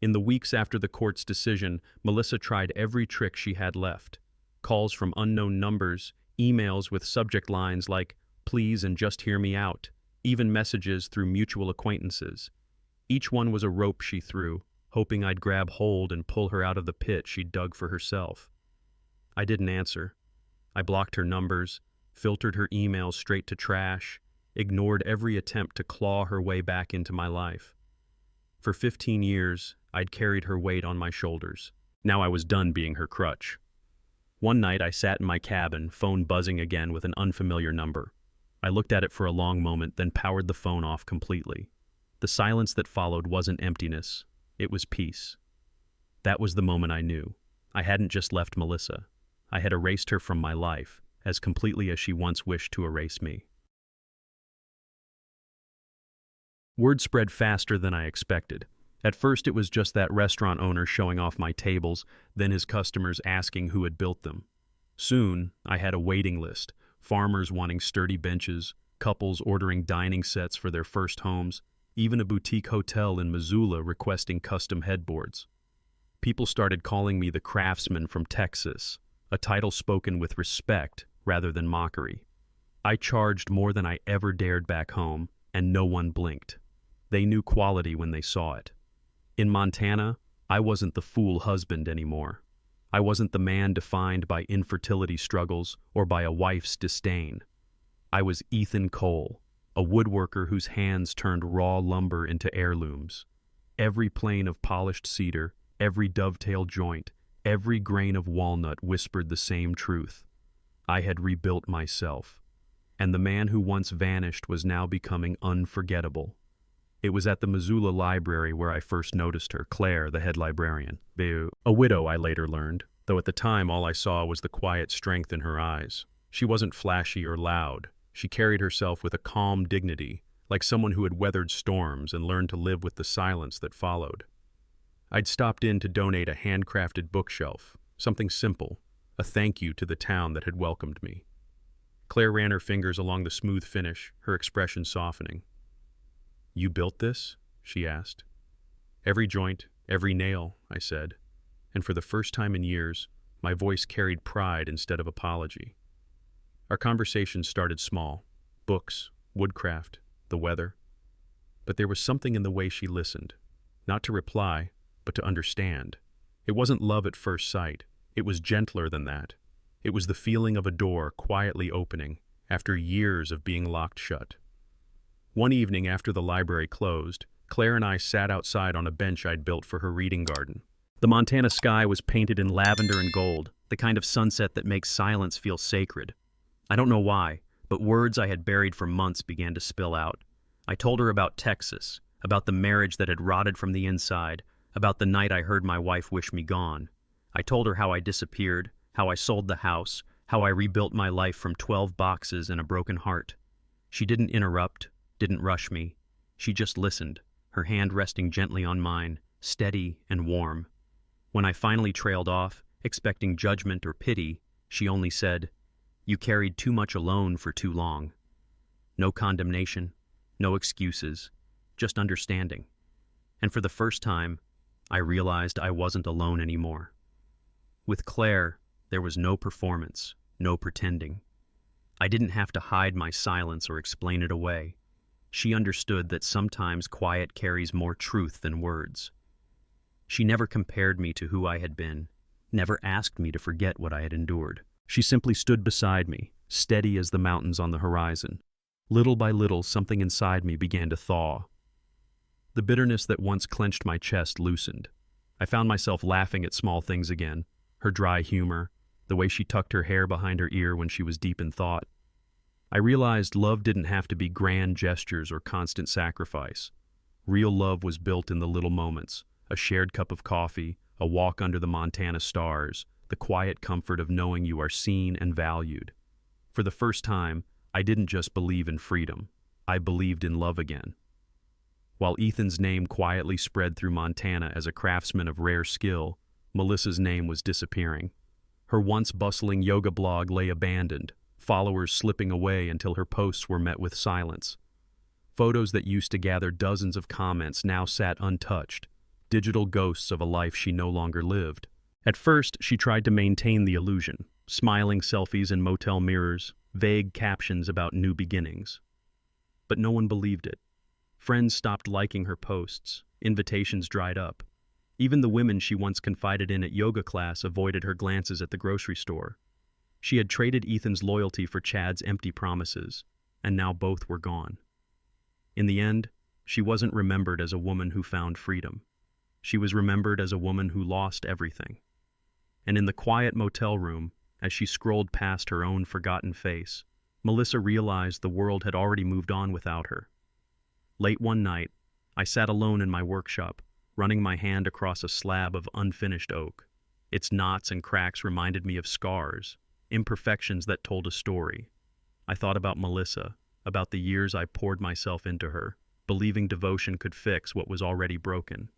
In the weeks after the court's decision, Melissa tried every trick she had left. Calls from unknown numbers, emails with subject lines like, "Please and just hear me out," even messages through mutual acquaintances. Each one was a rope she threw, hoping I'd grab hold and pull her out of the pit she'd dug for herself. I didn't answer. I blocked her numbers, filtered her emails straight to trash, ignored every attempt to claw her way back into my life. For 15 years, I'd carried her weight on my shoulders. Now I was done being her crutch. One night I sat in my cabin, phone buzzing again with an unfamiliar number. I looked at it for a long moment, then powered the phone off completely. The silence that followed wasn't emptiness, it was peace. That was the moment I knew. I hadn't just left Melissa. I had erased her from my life, as completely as she once wished to erase me. Word spread faster than I expected. At first it was just that restaurant owner showing off my tables, then his customers asking who had built them. Soon, I had a waiting list, farmers wanting sturdy benches, couples ordering dining sets for their first homes, even a boutique hotel in Missoula requesting custom headboards. People started calling me the craftsman from Texas, a title spoken with respect rather than mockery. I charged more than I ever dared back home, and no one blinked. They knew quality when they saw it. In Montana, I wasn't the fool husband anymore. I wasn't the man defined by infertility struggles or by a wife's disdain. I was Ethan Cole, a woodworker whose hands turned raw lumber into heirlooms. Every plane of polished cedar, every dovetail joint, every grain of walnut whispered the same truth. I had rebuilt myself, and the man who once vanished was now becoming unforgettable. It was at the Missoula Library where I first noticed her, Claire, the head librarian. A widow, I later learned, though at the time all I saw was the quiet strength in her eyes. She wasn't flashy or loud. She carried herself with a calm dignity, like someone who had weathered storms and learned to live with the silence that followed. I'd stopped in to donate a handcrafted bookshelf, something simple, a thank you to the town that had welcomed me. Claire ran her fingers along the smooth finish, her expression softening. "You built this?" she asked. "Every joint, every nail," I said, and for the first time in years, my voice carried pride instead of apology. Our conversation started small, books, woodcraft, the weather. But there was something in the way she listened, not to reply, but to understand. It wasn't love at first sight, it was gentler than that. It was the feeling of a door quietly opening after years of being locked shut. One evening after the library closed, Claire and I sat outside on a bench I'd built for her reading garden. The Montana sky was painted in lavender and gold, the kind of sunset that makes silence feel sacred. I don't know why, but words I had buried for months began to spill out. I told her about Texas, about the marriage that had rotted from the inside, about the night I heard my wife wish me gone. I told her how I disappeared, how I sold the house, how I rebuilt my life from 12 boxes and a broken heart. She didn't interrupt, didn't rush me. She just listened, her hand resting gently on mine, steady and warm. When I finally trailed off, expecting judgment or pity, she only said, "You carried too much alone for too long." No condemnation, no excuses, just understanding. And for the first time, I realized I wasn't alone anymore. With Claire, there was no performance, no pretending. I didn't have to hide my silence or explain it away. She understood that sometimes quiet carries more truth than words. She never compared me to who I had been, never asked me to forget what I had endured. She simply stood beside me, steady as the mountains on the horizon. Little by little, something inside me began to thaw. The bitterness that once clenched my chest loosened. I found myself laughing at small things again, her dry humor, the way she tucked her hair behind her ear when she was deep in thought. I realized love didn't have to be grand gestures or constant sacrifice. Real love was built in the little moments, a shared cup of coffee, a walk under the Montana stars, the quiet comfort of knowing you are seen and valued. For the first time, I didn't just believe in freedom, I believed in love again. While Ethan's name quietly spread through Montana as a craftsman of rare skill, Melissa's name was disappearing. Her once bustling yoga blog lay abandoned, followers slipping away until her posts were met with silence. Photos that used to gather dozens of comments now sat untouched, digital ghosts of a life she no longer lived. At first, she tried to maintain the illusion, smiling selfies in motel mirrors, vague captions about new beginnings. But no one believed it. Friends stopped liking her posts, invitations dried up. Even the women she once confided in at yoga class avoided her glances at the grocery store. She had traded Ethan's loyalty for Chad's empty promises, and now both were gone. In the end, she wasn't remembered as a woman who found freedom. She was remembered as a woman who lost everything. And in the quiet motel room, as she scrolled past her own forgotten face, Melissa realized the world had already moved on without her. Late one night, I sat alone in my workshop, running my hand across a slab of unfinished oak. Its knots and cracks reminded me of scars, imperfections that told a story. I thought about Melissa, about the years I poured myself into her, believing devotion could fix what was already broken.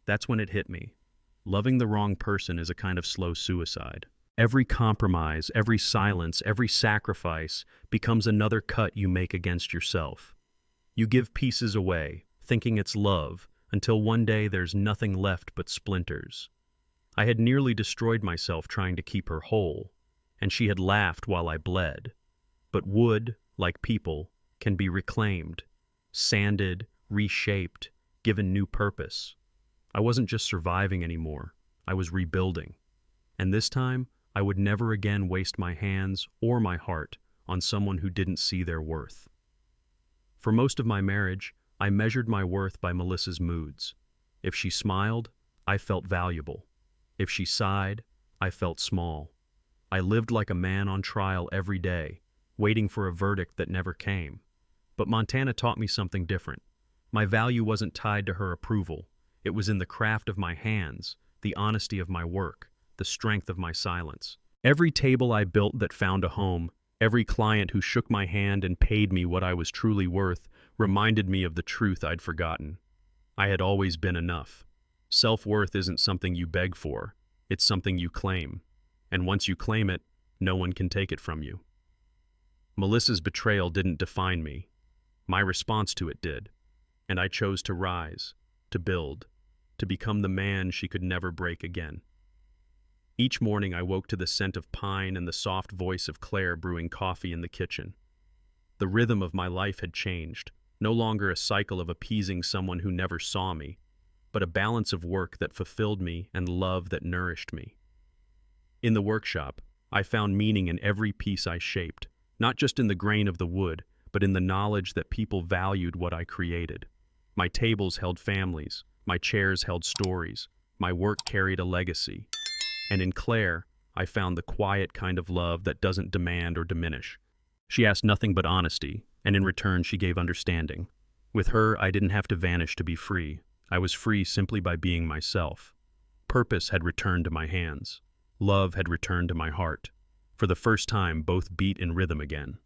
That's when it hit me. Loving the wrong person is a kind of slow suicide. Every compromise, every silence, every sacrifice becomes another cut you make against yourself. You give pieces away, thinking it's love, until one day there's nothing left but splinters. I had nearly destroyed myself trying to keep her whole, and she had laughed while I bled. But wood, like people, can be reclaimed, sanded, reshaped, given new purpose. I wasn't just surviving anymore, I was rebuilding. And this time, I would never again waste my hands or my heart on someone who didn't see their worth. For most of my marriage, I measured my worth by Melissa's moods. If she smiled, I felt valuable. If she sighed, I felt small. I lived like a man on trial every day, waiting for a verdict that never came. But Montana taught me something different. My value wasn't tied to her approval. It was in the craft of my hands, the honesty of my work, the strength of my silence. Every table I built that found a home, every client who shook my hand and paid me what I was truly worth, reminded me of the truth I'd forgotten. I had always been enough. Self-worth isn't something you beg for, it's something you claim. And once you claim it, no one can take it from you. Melissa's betrayal didn't define me. My response to it did. And I chose to rise, to build, to become the man she could never break again. Each morning I woke to the scent of pine and the soft voice of Claire brewing coffee in the kitchen. The rhythm of my life had changed, no longer a cycle of appeasing someone who never saw me, but a balance of work that fulfilled me and love that nourished me. In the workshop, I found meaning in every piece I shaped, not just in the grain of the wood, but in the knowledge that people valued what I created. My tables held families, my chairs held stories, my work carried a legacy. And in Claire, I found the quiet kind of love that doesn't demand or diminish. She asked nothing but honesty, and in return she gave understanding. With her, I didn't have to vanish to be free. I was free simply by being myself. Purpose had returned to my hands. Love had returned to my heart. For the first time, both beat in rhythm again.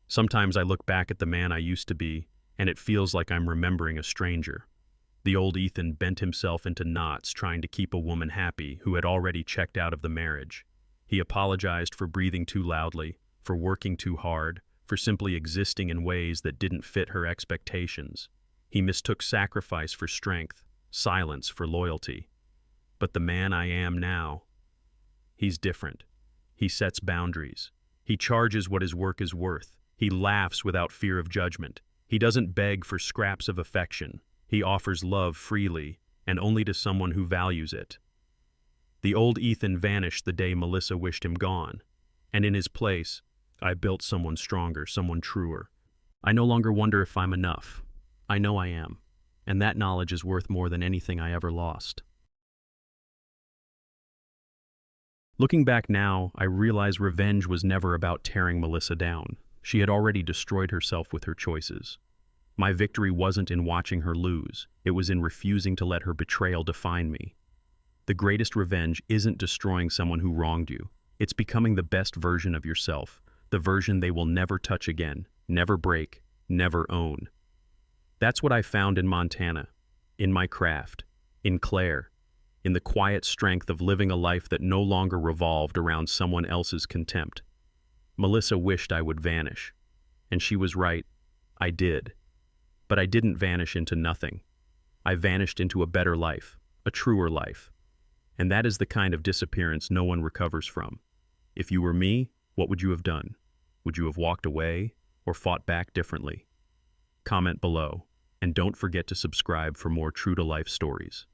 Sometimes I look back at the man I used to be, and it feels like I'm remembering a stranger. The old Ethan bent himself into knots trying to keep a woman happy who had already checked out of the marriage. He apologized for breathing too loudly, for working too hard, for simply existing in ways that didn't fit her expectations. He mistook sacrifice for strength, silence for loyalty. But the man I am now, he's different. He sets boundaries. He charges what his work is worth. He laughs without fear of judgment. He doesn't beg for scraps of affection. He offers love freely, and only to someone who values it. The old Ethan vanished the day Melissa wished him gone, and in his place, I built someone stronger, someone truer. I no longer wonder if I'm enough. I know I am, and that knowledge is worth more than anything I ever lost. Looking back now, I realize revenge was never about tearing Melissa down. She had already destroyed herself with her choices. My victory wasn't in watching her lose. It was in refusing to let her betrayal define me. The greatest revenge isn't destroying someone who wronged you. It's becoming the best version of yourself, the version they will never touch again, never break, never own. That's what I found in Montana, in my craft, in Claire, in the quiet strength of living a life that no longer revolved around someone else's contempt. Melissa wished I would vanish, and she was right. I did. But I didn't vanish into nothing. I vanished into a better life, a truer life. And that is the kind of disappearance no one recovers from. If you were me, what would you have done? Would you have walked away or fought back differently? Comment below, and don't forget to subscribe for more true-to-life stories.